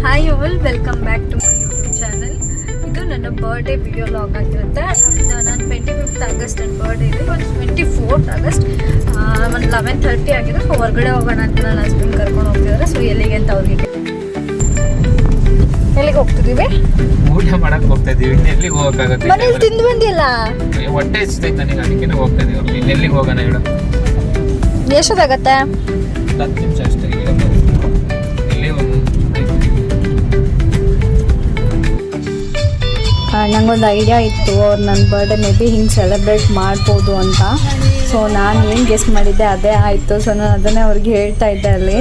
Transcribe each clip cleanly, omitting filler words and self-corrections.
Hi all, welcome back to my YouTube channel. ಇದು ನನ್ನ birthday video log ಆಗಿರುತ್ತೆ. ನಾನು 25th ಆಗಸ್ಟ್ ನನ್ನ ಬರ್ಡೇ ಇದೆ. ಒಂದು 24th ಆಗಸ್ಟ್ ಒಂದು 11:30 ಆಗಿದೆ. ಸೊ ಹೊರಗಡೆ ಹೋಗೋಣ ಅಂತ ನನ್ನ ಹಸ್ಬೆಂಡ್ ಕರ್ಕೊಂಡು ಹೋಗ್ತಿದ್ದಾರೆ. ಸೊ ಎಲ್ಲಿಗೆ ಅಂತ ಅವ್ರಿಗೆ ಎಲ್ಲಿಗೆ ಹೋಗ್ತಿದ್ದೀವಿ? ಊಟ ಮಾಡಕ್ ಹೋಗ್ತಾ ಇದೀವಿ. ಎಲ್ಲಿಗೆ ಹೋಗಕ್ಕಾಗತ್ತೆ? ಮನೇಲಿ ತಿಂದು ಬಂದಿಲ್ಲ, ಹೊಟ್ಟೆ ಹೆಚ್ಚೈತೆ ನನಗೆ, ಅದಕ್ಕೆ ಹೋಗ್ತಾ ಇದೀವಿ. ಎಲ್ಲಿಗೆ ಹೋಗೋಣ ಹೇಳು? ಎಷ್ಟೊತ್ತಾಗತ್ತೆ? 10 ನಿಮಿಷ ಅಷ್ಟೇ. ಇಲ್ಲಿ ನಂಗೊಂದು ಐಡಿಯಾ ಇತ್ತು, ಅವ್ರು ನನ್ನ ಬರ್ಡೇ ಮೇ ಬಿ ಹಿಂಗೆ ಸೆಲೆಬ್ರೇಟ್ ಮಾಡ್ಬೋದು ಅಂತ. ಸೊ ನಾನು ಏನು ಗೆಸ್ಟ್ ಮಾಡಿದ್ದೆ ಅದೇ ಆಯಿತು. ಸೊ ನಾನು ಅದನ್ನೇ ಅವ್ರಿಗೆ ಹೇಳ್ತಾ ಇದ್ದೆ ಅಲ್ಲಿ.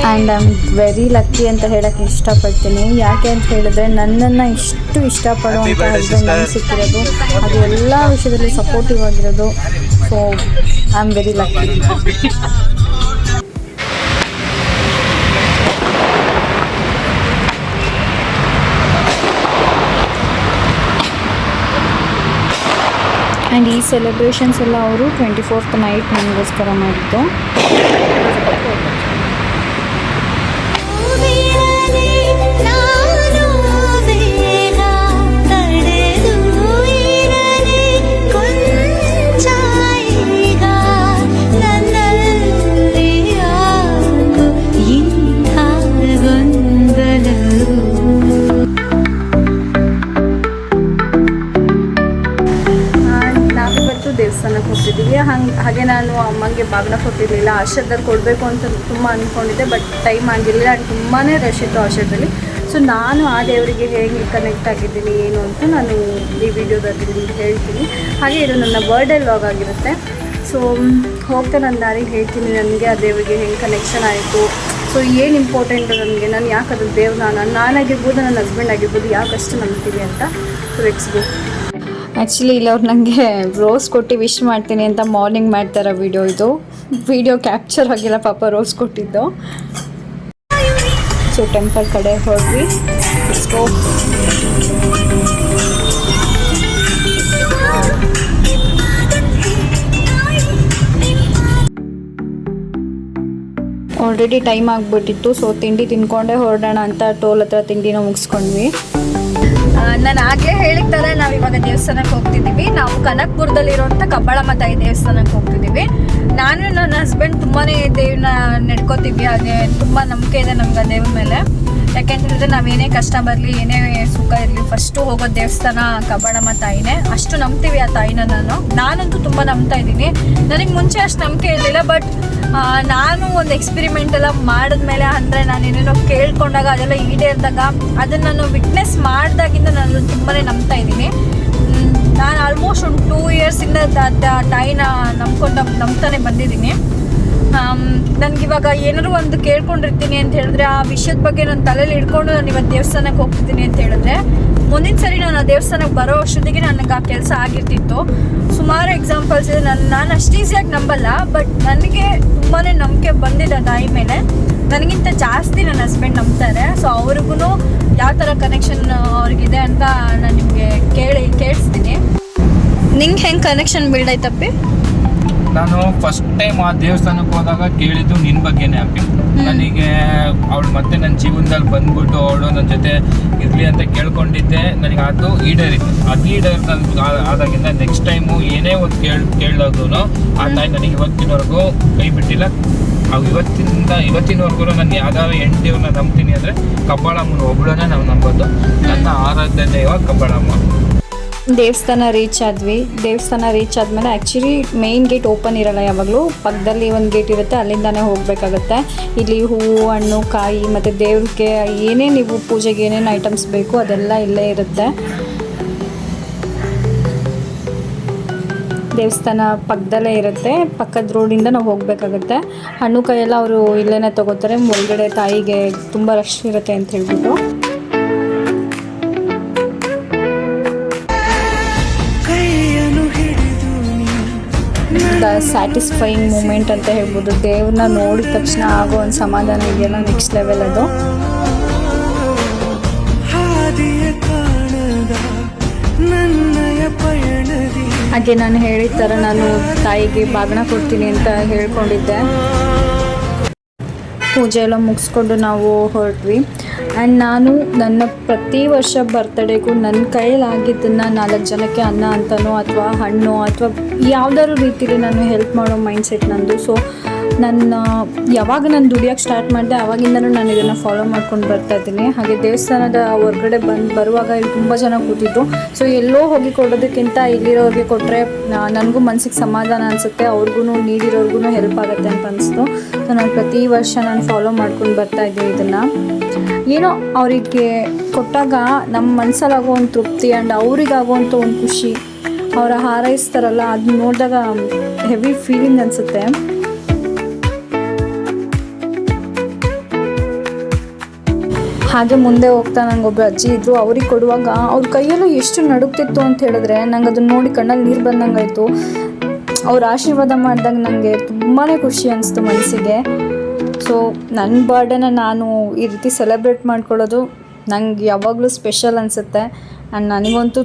And I am very lucky ಅಂತ ಹೇಳೋಕ್ಕೆ ಇಷ್ಟಪಡ್ತೀನಿ. ಯಾಕೆ ಅಂತ ಹೇಳಿದ್ರೆ ನನ್ನನ್ನು ಇಷ್ಟು ಇಷ್ಟಪಡುವಂಥ ಹಸ್ಬೆಂಡ್ ನನಗೆ ಸಿಕ್ಕಿರೋದು, ಅದು ಎಲ್ಲ ವಿಷಯದಲ್ಲಿ ಸಪೋರ್ಟಿವ್ ಆಗಿರೋದು. So I am very lucky. And ಈ ಸೆಲೆಬ್ರೇಷನ್ಸ್ ಎಲ್ಲ ಅವರು 24th ನೈಟ್ ನನಗೋಸ್ಕರ ಮಾಡಿದ್ದು. ದೇವಸ್ಥಾನಕ್ಕೆ ಹೋಗ್ತಿದ್ದೀವಿ. ಹಾಗೆ ನಾನು ಅಮ್ಮಂಗೆ ಬಾಗಿನ ಕೊಟ್ಟಿರಲಿಲ್ಲ. ಆಶೀರ್ವಾದ ಕೊಡಬೇಕು ಅಂತ ತುಂಬ ಅಂದ್ಕೊಂಡಿದ್ದೆ, ಬಟ್ ಟೈಮ್ ಆಗಿರಲಿಲ್ಲ. ಆ್ಯಂಡ್ ತುಂಬಾ ರಶ್ ಇತ್ತು ಆಶೀರ್ವಾದಲ್ಲಿ. ಸೊ ನಾನು ಆ ದೇವರಿಗೆ ಹೇಗೆ ಕನೆಕ್ಟ್ ಆಗಿದ್ದೀನಿ ಏನು ಅಂತ ನಾನು ಈ ವಿಡಿಯೋದಲ್ಲಿ ಹೇಳ್ತೀನಿ. ಹಾಗೆ ಇದು ನನ್ನ ಬರ್ಡೇ ಲಾಗ್ ಆಗಿರುತ್ತೆ. ಸೊ ಹೋಗ್ತಾ ನನ್ನ ದಾರಿಗೆ ಹೇಳ್ತೀನಿ ನನಗೆ ಆ ದೇವರಿಗೆ ಹೆಂಗೆ ಕನೆಕ್ಷನ್ ಆಯಿತು, ಸೊ ಏನು ಇಂಪಾರ್ಟೆಂಟು ನನಗೆ, ನಾನು ಯಾಕೆ ಅದು ದೇವ್ರನ್ನ ನಾನಾಗಿರ್ಬೋದು, ನನ್ನ ಹಸ್ಬೆಂಡ್ ಆಗಿರ್ಬೋದು ಯಾಕಷ್ಟು ನಂಬ್ತೀನಿ ಅಂತ. So let's go. ಆ್ಯಕ್ಚುಲಿ ಇಲ್ಲಿ ಅವ್ರು ನನಗೆ ರೋಸ್ ಕೊಟ್ಟು ವಿಶ್ ಮಾಡ್ತೀನಿ ಅಂತ ಮಾರ್ನಿಂಗ್ ಮಾಡ್ತಾರೋ ವಿಡಿಯೋ ಇದು. ವಿಡಿಯೋ ಕ್ಯಾಪ್ಚರ್ ಆಗಿಲ್ಲ ಪಾಪ, ರೋಸ್ ಕೊಟ್ಟಿದ್ದು. ಸೊ ಟೆಂಪಲ್ ಕಡೆ ಹೋದ್ವಿ. ಆಲ್ರೆಡಿ ಟೈಮ್ ಆಗಿಬಿಟ್ಟಿತ್ತು. ಸೊ ತಿಂಡಿ ತಿನ್ಕೊಂಡೇ ಹೊರಡೋಣ ಅಂತ ಟೋಲ್ ಹತ್ರ ತಿಂಡಿನ ಮುಗಿಸ್ಕೊಂಡ್ವಿ. ನಾನು ಆಗಲೇ ಹೇಳಿರ್ತಾರೆ, ನಾವು ಇವಾಗ ದೇವಸ್ಥಾನಕ್ಕೆ ಹೋಗ್ತಿದ್ದೀವಿ. ನಾವು ಕನಕಪುರದಲ್ಲಿರುವಂಥ ಕಬ್ಬಾಳಮ್ಮ ತಾಯಿ ದೇವಸ್ಥಾನಕ್ಕೆ ಹೋಗ್ತಿದ್ದೀವಿ. ನಾನು ನನ್ನ ಹಸ್ಬೆಂಡ್ ತುಂಬಾ ದೇವ್ರನ್ನ ನಡ್ಕೋತೀವಿ. ಹಾಗೆ ತುಂಬ ನಂಬಿಕೆ ಇದೆ ನಮ್ಗೆ ಆ ದೇವ್ರ ಮೇಲೆ. ಯಾಕೆಂತಂದರೆ ನಾವೇನೇ ಕಷ್ಟ ಬರಲಿ, ಏನೇ ಸುಖ ಇರಲಿ, ಫಸ್ಟು ಹೋಗೋ ದೇವಸ್ಥಾನ ಕಬ್ಬಾಳಮ್ಮ ತಾಯಿನೇ. ಅಷ್ಟು ನಂಬ್ತೀವಿ ಆ ತಾಯಿನ. ನಾನಂತೂ ತುಂಬ ನಂಬ್ತಾ ಇದ್ದೀನಿ. ನನಗೆ ಮುಂಚೆ ಅಷ್ಟು ನಂಬಿಕೆ ಇರಲಿಲ್ಲ, ಬಟ್ ನಾನು ಒಂದು ಎಕ್ಸ್ಪೆರಿಮೆಂಟ್ ಎಲ್ಲ ಮಾಡಿದ್ಮೇಲೆ, ಅಂದರೆ ನಾನು ಏನೇನೋ ಕೇಳ್ಕೊಂಡಾಗ ಅದೆಲ್ಲ ಈಡೇರಿದಾಗ, ಅದನ್ನು ನಾನು ವಿಟ್ನೆಸ್ ಮಾಡಿದಾಗಿಂದ ನಾನು ತುಂಬಾ ನಂಬ್ತಾ ಇದ್ದೀನಿ. ನಾನು ಆಲ್ಮೋಸ್ಟ್ ಒಂದು 2 ಇಯರ್ಸಿಂದ ತಾಯಿನ ನಂಬ್ತಾನೆ ಬಂದಿದ್ದೀನಿ. ನನಗಿವಾಗ ಏನಾದ್ರು ಒಂದು ಕೇಳ್ಕೊಂಡಿರ್ತೀನಿ ಅಂತ ಹೇಳಿದ್ರೆ, ಆ ವಿಷಯದ ಬಗ್ಗೆ ನನ್ನ ತಲೆಯಲ್ಲಿ ಇಟ್ಕೊಂಡು ನಾನು ಇವತ್ತು ದೇವಸ್ಥಾನಕ್ಕೆ ಹೋಗ್ತಿದ್ದೀನಿ ಅಂತ ಹೇಳಿದ್ರೆ, ಮುಂದಿನ ಸರಿ ನಾನು ಆ ದೇವಸ್ಥಾನಕ್ಕೆ ಬರೋ ಅಷ್ಟೊತ್ತಿಗೆ ನನಗೆ ಆ ಕೆಲಸ ಆಗಿರ್ತಿತ್ತು. ಸುಮಾರು ಎಕ್ಸಾಂಪಲ್ಸ್ ಇದೆ. ನಾನು ಅಷ್ಟು ಈಸಿಯಾಗಿ ನಂಬಲ್ಲ, ಬಟ್ ನನಗೆ ತುಂಬಾ ನಂಬಿಕೆ ಬಂದಿದೆ ತಾಯಿ ಮೇಲೆ. ನನಗಿಂತ ಜಾಸ್ತಿ ನನ್ನ ಹಸ್ಬೆಂಡ್ ನಂಬ್ತಾರೆ. ಸೊ ಅವ್ರಿಗೂ ಯಾವ ಥರ ಕನೆಕ್ಷನ್ ಅವ್ರಿಗಿದೆ ಅಂತ ನಾನು ನಿಮಗೆ ಕೇಳಿಸ್ತೀನಿ. ನಿಂಗೆ ಹೆಂಗೆ ಕನೆಕ್ಷನ್ ಬಿಲ್ಡ್ ಆಯ್ತಪ್ಪಿ? ನಾನು ಫಸ್ಟ್ ಟೈಮ್ ಆ ದೇವಸ್ಥಾನಕ್ಕೆ ಹೋದಾಗ ಕೇಳಿದ್ದು ನಿನ್ನ ಬಗ್ಗೆನೇ ಅಪ್ಪಿ. ನನಗೆ ಅವಳು ಮತ್ತೆ ನನ್ನ ಜೀವನದಲ್ಲಿ ಬಂದ್ಬಿಟ್ಟು ಅವಳು ನನ್ನ ಜೊತೆ ಇರಲಿ ಅಂತ ಕೇಳ್ಕೊಂಡಿದ್ದೆ. ನನಗೆ ಅದು ಈಡೇರಿತ್ತು. ಅದು ಆದಾಗಿಂದ ನೆಕ್ಸ್ಟ್ ಟೈಮು ಏನೇ ಒಂದು ಕೇಳಿದಾಗೂ ಆ ತಾಯಿ ನನಗೆ ಇವತ್ತಿನವರೆಗೂ ಕೈ ಬಿಟ್ಟಿಲ್ಲ. ಅವು ಇವತ್ತಿನವರೆಗೂ ನಾನು ಯಾವ್ದಾದ್ರು ಹೆಂಡತಿಯವ್ರನ್ನ ನಂಬ್ತೀನಿ ಅಂದರೆ ಕಬ್ಬಾಳಮ್ಮನ ಒಬ್ಬಳನ್ನೇ ನಾವು ನಂಬೋದು. ನನ್ನ ಆರಾಧ್ಯ ದೈವ ಕಬ್ಬಾಳಮ್ಮ. ದೇವಸ್ಥಾನ ರೀಚ್ ಆದಮೇಲೆ ಆ್ಯಕ್ಚುಲಿ ಮೇಯ್ನ್ ಗೇಟ್ ಓಪನ್ ಇರಲ್ಲ ಯಾವಾಗಲೂ. ಪಕ್ಕದಲ್ಲಿ ಒಂದು ಗೇಟ್ ಇರುತ್ತೆ, ಅಲ್ಲಿಂದಾನೇ ಹೋಗಬೇಕಾಗತ್ತೆ. ಇಲ್ಲಿ ಹೂವು, ಹಣ್ಣು, ಕಾಯಿ ಮತ್ತು ದೇವ್ರಿಗೆ ಏನೇ ನೀವು ಪೂಜೆಗೆ ಏನೇನು ಐಟಮ್ಸ್ ಬೇಕು ಅದೆಲ್ಲ ಇಲ್ಲೇ ಇರುತ್ತೆ. ದೇವಸ್ಥಾನ ಪಕ್ಕದಲ್ಲೇ ಇರುತ್ತೆ. ಪಕ್ಕದ ರೋಡಿಂದ ನಾವು ಹೋಗಬೇಕಾಗತ್ತೆ. ಹಣ್ಣು ಕಾಯೆಲ್ಲ ಅವರು ಇಲ್ಲೇ ತೊಗೋತಾರೆ. ಒಳಗಡೆ ತಾಯಿಗೆ ತುಂಬ ರಶ್ ಇರುತ್ತೆ ಅಂತ ಹೇಳ್ಬಿಟ್ಟು. ಸ್ಯಾಟಿಸ್ಫೈಯಿಂಗ್ ಮೂಮೆಂಟ್ ಅಂತ ಹೇಳ್ಬೋದು. ದೇವ್ರನ್ನ ನೋಡಿದ ತಕ್ಷಣ ಆಗೋ ಒಂದು ಸಮಾಧಾನ ಇದೆಯಲ್ಲ, ನೆಕ್ಸ್ಟ್ ಲೆವೆಲ್ ಅದು. ಹಾಗೆ ನಾನು ಹೇಳಿದ ಥರ ನಾನು ತಾಯಿಗೆ ಬಾಗಿನ ಕೊಡ್ತೀನಿ ಅಂತ ಹೇಳ್ಕೊಂಡಿದ್ದೆ. ಪೂಜೆ ಎಲ್ಲ ಮುಗಿಸ್ಕೊಂಡು ನಾವು ಹೊರಟ್ವಿ. ಆ್ಯಂಡ್ ನಾನು ನನ್ನ ಪ್ರತಿ ವರ್ಷ ಬರ್ತಡೇಗೂ ನನ್ನ ಕೈಯಲ್ಲಾಗಿದ್ದನ್ನು 4 ಜನಕ್ಕೆ ಅನ್ನ ಅಂತನೋ ಅಥವಾ ಹಣ್ಣು ಅಥವಾ ಯಾವುದಾದ್ರು ರೀತಿಲಿ ನಾನು ಹೆಲ್ಪ್ ಮಾಡೋ ಮೈಂಡ್ಸೆಟ್ ನಂದು. ಸೊ ಯಾವಾಗ ನಾನು ದುಡಿಯೋಕ್ಕೆ ಸ್ಟಾರ್ಟ್ ಮಾಡಿದೆ ಆವಾಗಿಂದನೂ ನಾನು ಇದನ್ನು ಫಾಲೋ ಮಾಡ್ಕೊಂಡು ಬರ್ತಾಯಿದ್ದೀನಿ. ಹಾಗೆ ದೇವಸ್ಥಾನದ ಹೊರಗಡೆ ಬರುವಾಗ ಇಲ್ಲಿ ತುಂಬ ಜನ ಕೂತಿದ್ರು. ಸೊ ಎಲ್ಲೋ ಹೋಗಿ ಕೊಡೋದಕ್ಕಿಂತ ಇಲ್ಲಿರೋರಿಗೆ ಕೊಟ್ಟರೆ ನನಗೂ ಮನಸ್ಸಿಗೆ ಸಮಾಧಾನ ಅನಿಸುತ್ತೆ, ಅವ್ರಿಗೂ ನೀಡಿರೋರ್ಗೂ ಹೆಲ್ಪ್ ಆಗುತ್ತೆ ಅಂತ ಅನಿಸ್ತು. ಸೊ ನಾನು ಪ್ರತಿ ವರ್ಷ ನಾನು ಫಾಲೋ ಮಾಡ್ಕೊಂಡು ಬರ್ತಾಯಿದ್ದೀನಿ ಇದನ್ನು. ಏನೋ ಅವರಿಗೆ ಕೊಟ್ಟಾಗ ನಮ್ಮ ಮನಸ್ಸಲ್ಲಾಗೋ ಒಂದು ತೃಪ್ತಿ ಆ್ಯಂಡ್ ಅವರಿಗಾಗುವಂಥ ಒಂದು ಖುಷಿ, ಅವರ ಹಾರೈಸ್ತಾರಲ್ಲ ಅದು ನೋಡಿದಾಗ ಹೆವಿ ಫೀಲಿಂಗ್ ಅನಿಸುತ್ತೆ. ಹಾಗೆ ಮುಂದೆ ಹೋಗ್ತಾ ನನಗೊಬ್ಬರು ಅಜ್ಜಿ ಇದ್ದರು. ಅವ್ರಿಗೆ ಕೊಡುವಾಗ ಅವ್ರ ಕೈಯೆಲ್ಲ ಎಷ್ಟು ನಡುಗ್ತಿತ್ತು ಅಂತ ಹೇಳಿದ್ರೆ ನಂಗೆ ಅದನ್ನು ನೋಡಿ ಕಣ್ಣಲ್ಲಿ ನೀರು ಬಂದಂಗಾಯಿತು. ಅವ್ರ ಆಶೀರ್ವಾದ ಮಾಡಿದಾಗ ನನಗೆ ತುಂಬಾ ಖುಷಿ ಅನಿಸ್ತು ಮನಸ್ಸಿಗೆ. ಸೊ ನನ್ನ ಬರ್ಡೇನ ನಾನು ಈ ರೀತಿ ಸೆಲೆಬ್ರೇಟ್ ಮಾಡ್ಕೊಳ್ಳೋದು ನಂಗೆ ಯಾವಾಗಲೂ ಸ್ಪೆಷಲ್ ಅನಿಸುತ್ತೆ ಆ್ಯಂಡ್ ನನಗಂತೂ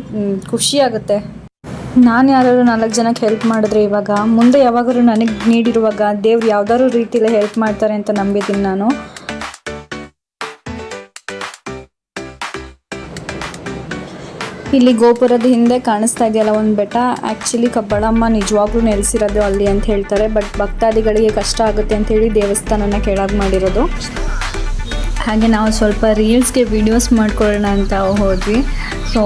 ಖುಷಿ ಆಗುತ್ತೆ. ನಾನು ಯಾರಾದ್ರು 4 ಜನಕ್ಕೆ ಹೆಲ್ಪ್ ಮಾಡಿದ್ರೆ ಇವಾಗ ಮುಂದೆ ಯಾವಾಗಾದ್ರೂ ನನಗೆ ನೀಡಿರುವಾಗ ದೇವ್ರು ಯಾವ್ದಾದ್ರು ರೀತಿಯಲ್ಲಿ ಹೆಲ್ಪ್ ಮಾಡ್ತಾರೆ ಅಂತ ನಂಬಿದ್ದೀನಿ ನಾನು. ಇಲ್ಲಿ ಗೋಪುರದ ಹಿಂದೆ ಕಾಣಿಸ್ತಾ ಇದೆಯಲ್ಲ ಒಂದು ಬೆಟ್ಟ, ಆ್ಯಕ್ಚುಲಿ ಕಬ್ಬಾಳಮ್ಮ ನಿಜವಾಗ್ಲೂ ನೆಲೆಸಿರೋದು ಅಲ್ಲಿ ಅಂತ ಹೇಳ್ತಾರೆ. ಬಟ್ ಭಕ್ತಾದಿಗಳಿಗೆ ಕಷ್ಟ ಆಗುತ್ತೆ ಅಂಥೇಳಿ ದೇವಸ್ಥಾನನ ಕೆಳಗೆ ಮಾಡಿರೋದು. ಹಾಗೆ ನಾವು ಸ್ವಲ್ಪ ರೀಲ್ಸ್ಗೆ ವೀಡಿಯೋಸ್ ಮಾಡ್ಕೊಳ್ಳೋಣ ಅಂತ ಹೋದ್ವಿ. ಸೊ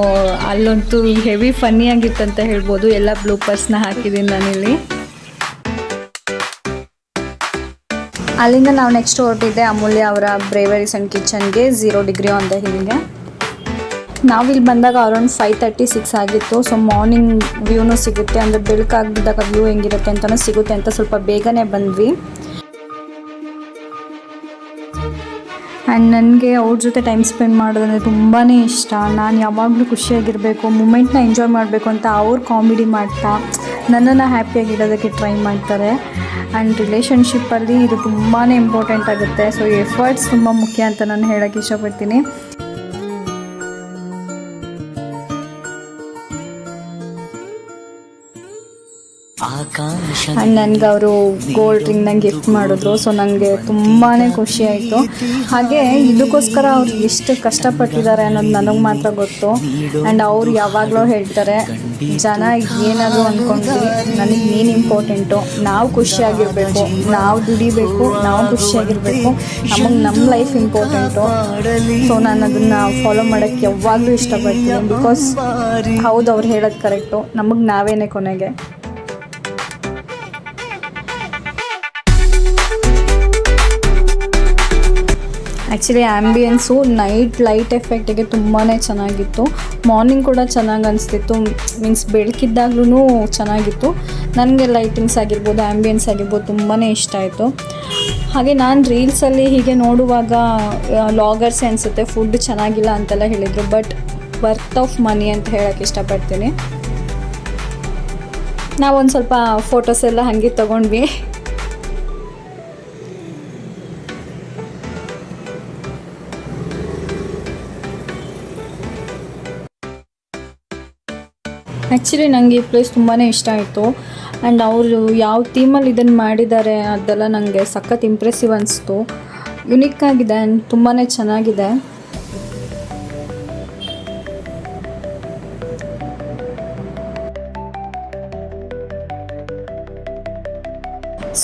ಅಲ್ಲಂತೂ ಹೆವಿ ಫನ್ನಿ ಆಗಿತ್ತು ಅಂತ ಹೇಳ್ಬೋದು. ಎಲ್ಲ ಬ್ಲೂಪರ್ಸ್ನ ಹಾಕಿದ್ದೀನಿ ನಾನಿಲ್ಲಿ. ಅಲ್ಲಿಂದ ನಾವು ನೆಕ್ಸ್ಟ್ ಹೊರಟಿದ್ದೆ ಅಮೂಲ್ಯ ಅವರ ಬ್ರೇವರೀಸ್ ಆ್ಯಂಡ್ ಕಿಚನ್ಗೆ 0 ಡಿಗ್ರಿ ಆನ್ ದ ಹಿಲ್ಗೆ. ನಾವಿಲ್ಲಿ ಬಂದಾಗ ಅರೌಂಡ್ 5:36 ಆಗಿತ್ತು. ಸೊ ಮಾರ್ನಿಂಗ್ ವ್ಯೂನೂ ಸಿಗುತ್ತೆ, ಅಂದರೆ ಬೆಳಕಾಗಿದ್ದಾಗ ವ್ಯೂ ಹೆಂಗಿರುತ್ತೆ ಅಂತಲೂ ಸಿಗುತ್ತೆ ಅಂತ ಸ್ವಲ್ಪ ಬೇಗನೆ ಬಂದ್ವಿ. ಆ್ಯಂಡ್ ನನಗೆ ಅವ್ರ ಜೊತೆ ಟೈಮ್ ಸ್ಪೆಂಡ್ ಮಾಡೋದಂದರೆ ತುಂಬಾ ಇಷ್ಟ. ನಾನು ಯಾವಾಗಲೂ ಖುಷಿಯಾಗಿರಬೇಕು, ಮೂಮೆಂಟ್ನ ಎಂಜಾಯ್ ಮಾಡಬೇಕು ಅಂತ ಅವ್ರು ಕಾಮಿಡಿ ಮಾಡ್ತಾ ನನ್ನನ್ನು ಹ್ಯಾಪಿಯಾಗಿಡೋದಕ್ಕೆ ಟ್ರೈ ಮಾಡ್ತಾರೆ. ಆ್ಯಂಡ್ ರಿಲೇಷನ್ಶಿಪ್ಪಲ್ಲಿ ಇದು ತುಂಬಾ ಇಂಪಾರ್ಟೆಂಟ್ ಆಗುತ್ತೆ. ಸೊ ಎಫರ್ಟ್ಸ್ ತುಂಬ ಮುಖ್ಯ ಅಂತ ನಾನು ಹೇಳೋಕ್ಕೆ ಇಷ್ಟಪಡ್ತೀನಿ. ಆ್ಯಂಡ್ ನನಗೆ ಅವರು ಗೋಲ್ಡ್ ರಿಂಗ್ನ ಗಿಫ್ಟ್ ಮಾಡಿದ್ರು. ಸೊ ನನಗೆ ತುಂಬಾ ಖುಷಿ ಆಯಿತು. ಹಾಗೆ ಇದಕ್ಕೋಸ್ಕರ ಅವ್ರು ಎಷ್ಟು ಕಷ್ಟಪಟ್ಟಿದ್ದಾರೆ ಅನ್ನೋದು ನನಗೆ ಮಾತ್ರ ಗೊತ್ತು. ಆ್ಯಂಡ್ ಅವ್ರು ಯಾವಾಗಲೂ ಹೇಳ್ತಾರೆ, ಜನ ಏನಾದರೂ ಅಂದ್ಕೊಂಡ್ವಿ, ನನಗೆ ನೀನು ಇಂಪಾರ್ಟೆಂಟು, ನಾವು ಖುಷಿಯಾಗಿರಬೇಕು, ನಾವು ದುಡಿಬೇಕು, ನಾವು ಖುಷಿಯಾಗಿರಬೇಕು, ನಮಗೆ ನಮ್ಮ ಲೈಫ್ ಇಂಪಾರ್ಟೆಂಟು. ಸೊ ನಾನು ಅದನ್ನು ಫಾಲೋ ಮಾಡೋಕ್ಕೆ ಯಾವಾಗಲೂ ಇಷ್ಟಪಡ್ತೀನಿ. ಬಿಕಾಸ್ ಹೌದು, ಅವ್ರು ಹೇಳೋದು ಕರೆಕ್ಟು, ನಮಗೆ ನಾವೇನೇ ಕೊನೆಗೆ. ಆ್ಯಕ್ಚುಲಿ ಆ್ಯಂಬಿಯನ್ಸು ನೈಟ್ ಲೈಟ್ ಎಫೆಕ್ಟಿಗೆ ತುಂಬಾ ಚೆನ್ನಾಗಿತ್ತು. ಮಾರ್ನಿಂಗ್ ಕೂಡ ಚೆನ್ನಾಗಿ ಅನಿಸ್ತಿತ್ತು, ಮೀನ್ಸ್ ಬೆಳಕಿದ್ದಾಗ್ಲೂ ಚೆನ್ನಾಗಿತ್ತು. ನನಗೆ ಲೈಟಿಂಗ್ಸ್ ಆಗಿರ್ಬೋದು, ಆ್ಯಂಬಿಯನ್ಸ್ ಆಗಿರ್ಬೋದು ತುಂಬಾ ಇಷ್ಟ ಆಯಿತು. ಹಾಗೆ ನಾನು ರೀಲ್ಸಲ್ಲಿ ಹೀಗೆ ನೋಡುವಾಗ ಲಾಗರ್ಸೇ ಅನಿಸುತ್ತೆ ಫುಡ್ ಚೆನ್ನಾಗಿಲ್ಲ ಅಂತೆಲ್ಲ ಹೇಳಿದರು. ಬಟ್ ವರ್ತ್ ಆಫ್ ಮನಿ ಅಂತ ಹೇಳೋಕ್ಕೆ ಇಷ್ಟಪಡ್ತೀನಿ. ನಾವೊಂದು ಸ್ವಲ್ಪ ಫೋಟೋಸ್ ಎಲ್ಲ ಹಾಗೆ ತೊಗೊಂಡ್ವಿ. ಆ್ಯಕ್ಚುಲಿ ನನಗೆ ಈ ಪ್ಲೇಸ್ ತುಂಬಾ ಇಷ್ಟ ಆಯಿತು. ಆ್ಯಂಡ್ ಅವರು ಯಾವ ಥೀಮಲ್ಲಿ ಇದನ್ನು ಮಾಡಿದ್ದಾರೆ ಅದೆಲ್ಲ ನನಗೆ ಸಖತ್ ಇಂಪ್ರೆಸಿವ್ ಅನಿಸ್ತು. ಯುನಿಕ್ ಆಗಿದೆ ಆ್ಯಂಡ್ ತುಂಬಾ ಚೆನ್ನಾಗಿದೆ.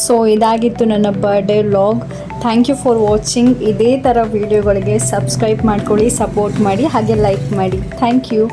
ಸೊ ಇದಾಗಿತ್ತು ನನ್ನ birthday vlog. Thank you for watching. ಇದೇ ಥರ ವೀಡಿಯೋಗಳಿಗೆ ಸಬ್ಸ್ಕ್ರೈಬ್ ಮಾಡ್ಕೊಳ್ಳಿ, ಸಪೋರ್ಟ್ ಮಾಡಿ, ಹಾಗೆ ಲೈಕ್ ಮಾಡಿ. Thank you.